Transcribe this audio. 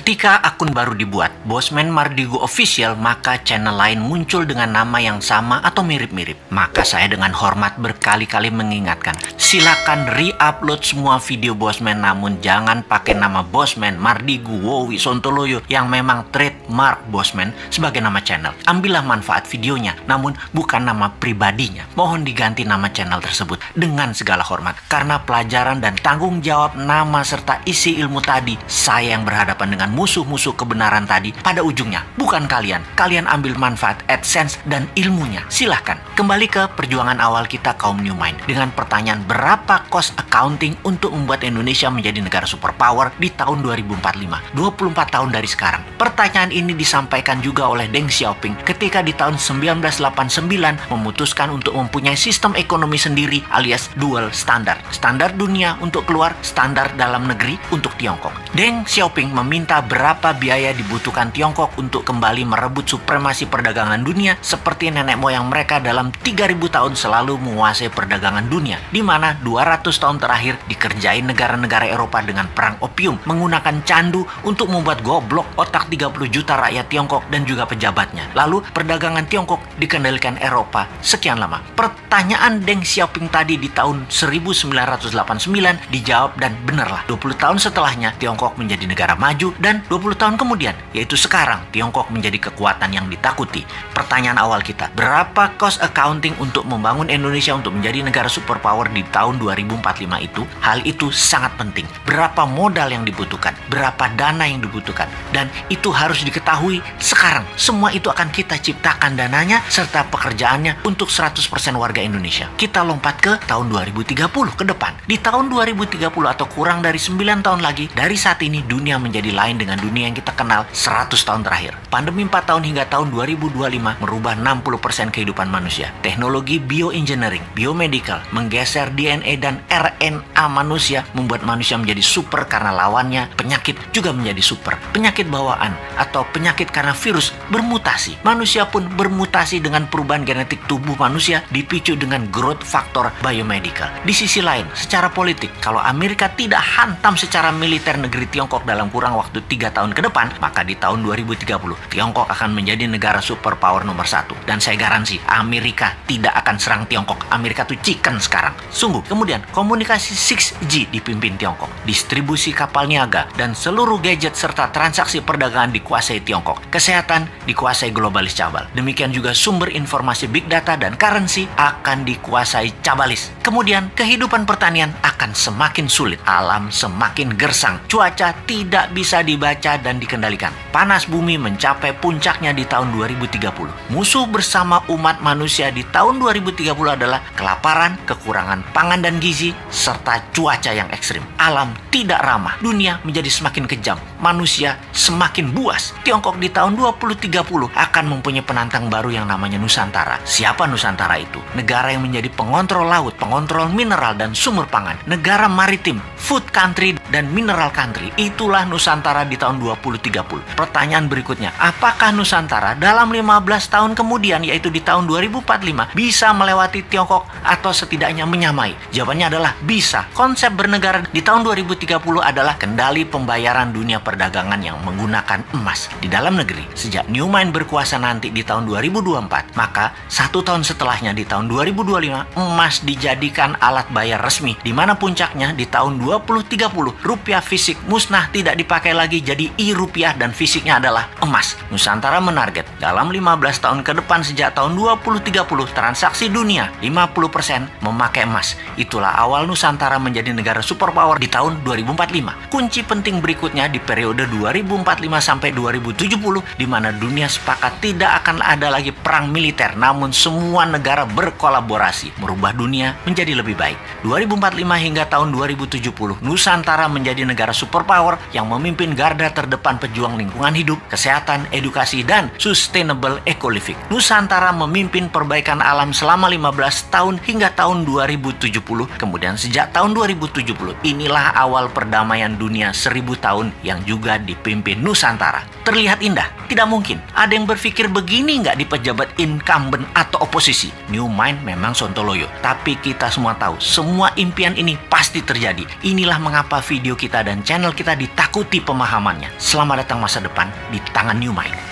Ketika akun baru dibuat, Bosman Mardigu Official, maka channel lain muncul dengan nama yang sama atau mirip-mirip. Maka saya dengan hormat berkali-kali mengingatkan, silakan re-upload semua video Bosman, namun jangan pakai nama Bosman Mardigu Wowi Sontoloyo yang memang trademark Bosman sebagai nama channel. Ambillah manfaat videonya, namun bukan nama pribadinya. Mohon diganti nama channel tersebut dengan segala hormat. Karena pelajaran dan tanggung jawab nama serta isi ilmu tadi, saya yang berhadapan dengan musuh-musuh kebenaran tadi, pada ujungnya bukan kalian. Kalian ambil manfaat AdSense dan ilmunya. Silahkan kembali ke perjuangan awal kita kaum New Mind dengan pertanyaan berapa cost accounting untuk membuat Indonesia menjadi negara superpower di tahun 2045, 24 tahun dari sekarang. Pertanyaan ini disampaikan juga oleh Deng Xiaoping ketika di tahun 1989 memutuskan untuk mempunyai sistem ekonomi sendiri alias dual standard. Standar dunia untuk keluar, standar dalam negeri untuk Tiongkok. Deng Xiaoping meminta berapa biaya dibutuhkan Tiongkok untuk kembali merebut supremasi perdagangan dunia seperti nenek moyang mereka dalam 3000 tahun selalu menguasai perdagangan dunia, di mana 200 tahun terakhir dikerjain negara-negara Eropa dengan perang opium, menggunakan candu untuk membuat goblok otak 30 juta rakyat Tiongkok dan juga pejabatnya. Lalu perdagangan Tiongkok dikendalikan Eropa sekian lama. Pertanyaan Deng Xiaoping tadi di tahun 1989 dijawab dan benarlah. 20 tahun setelahnya Tiongkok menjadi negara maju dan 20 tahun kemudian, yaitu sekarang, Tiongkok menjadi kekuatan yang ditakuti. Pertanyaan awal kita, berapa cost accounting untuk membangun Indonesia untuk menjadi negara superpower di tahun 2045 itu? Hal itu sangat penting. Berapa modal yang dibutuhkan? Berapa dana yang dibutuhkan? Dan itu harus diketahui sekarang. Semua itu akan kita ciptakan dananya serta pekerjaannya untuk 100% warga Indonesia. Kita lompat ke tahun 2030 ke depan. Di tahun 2030 atau kurang dari 9 tahun lagi, dari saat ini dunia menjadi lain dengan dunia yang kita kenal 100 tahun terakhir. Pandemi 4 tahun hingga tahun 2025 merubah 60% kehidupan manusia. Teknologi bioengineering, biomedical, menggeser DNA dan RNA manusia membuat manusia menjadi super karena lawannya penyakit juga menjadi super. Penyakit bawaan atau penyakit karena virus bermutasi. Manusia pun bermutasi dengan perubahan genetik tubuh manusia dipicu dengan growth factor biomedical. Di sisi lain, secara politik, kalau Amerika tidak hantam secara militer negeri Tiongkok dalam kurang waktu 3 tahun ke depan, maka di tahun 2030 Tiongkok akan menjadi negara superpower nomor 1. Dan saya garansi Amerika tidak akan serang Tiongkok. Amerika tuh chicken sekarang. Sungguh. Kemudian komunikasi 6G dipimpin Tiongkok. Distribusi kapal niaga dan seluruh gadget serta transaksi perdagangan dikuasai Tiongkok. Kesehatan dikuasai globalis cabal. Demikian juga sumber informasi big data dan currency akan dikuasai cabalis. Kemudian kehidupan pertanian akan semakin sulit. Alam semakin gersang. Cuaca tidak bisa dibaca dan dikendalikan. Panas bumi mencapai puncaknya di tahun 2030. Musuh bersama umat manusia di tahun 2030 adalah kelaparan, kekurangan pangan dan gizi, serta cuaca yang ekstrim. Alam tidak ramah. Dunia menjadi semakin kejam. Manusia semakin buas. Tiongkok di tahun 2030 akan mempunyai penantang baru yang namanya Nusantara. Siapa Nusantara itu? Negara yang menjadi pengontrol laut, pengontrol mineral dan sumber pangan. Negara maritim, food country dan mineral country. Itulah Nusantara di tahun 2030. Pertanyaan berikutnya, apakah Nusantara dalam 15 tahun kemudian, yaitu di tahun 2045, bisa melewati Tiongkok atau setidaknya menyamai? Jawabannya adalah bisa. Konsep bernegara di tahun 2030 adalah kendali pembayaran dunia perdagangan yang menggunakan emas di dalam negeri. Sejak New Mind berkuasa nanti di tahun 2024, maka 1 tahun setelahnya di tahun 2025, emas dijadikan alat bayar resmi, di mana puncaknya di tahun 2030 rupiah fisik musnah, tidak dipakai lagi, jadi e-rupiah dan fisiknya adalah emas. Nusantara menarget dalam 15 tahun ke depan sejak tahun 2030 transaksi dunia 50% memakai emas. Itulah awal Nusantara menjadi negara superpower di tahun 2045. Kunci penting berikutnya di periode 2045 sampai 2070, di mana dunia sepakat tidak akan ada lagi perang militer, namun semua negara berkolaborasi merubah dunia menjadi lebih baik. 2045 hingga tahun 2070, Nusantara menjadi negara superpower yang memimpin garda terdepan pejuang lingkungan hidup, kesehatan, edukasi, dan sustainable eco-living. Nusantara memimpin perbaikan alam selama 15 tahun hingga tahun 2070. Kemudian sejak tahun 2070, inilah awal perdamaian dunia 1000 tahun yang juga dipimpin Nusantara. Terlihat indah? Tidak mungkin. Ada yang berpikir begini nggak di pejabat incumbent atau oposisi? New Mind memang sontoloyo. Tapi kita semua tahu, semua impian ini pasti terjadi. Inilah mengapa video kita dan channel kita ditakuti pemahamannya. Selamat datang masa depan di tangan New Mind.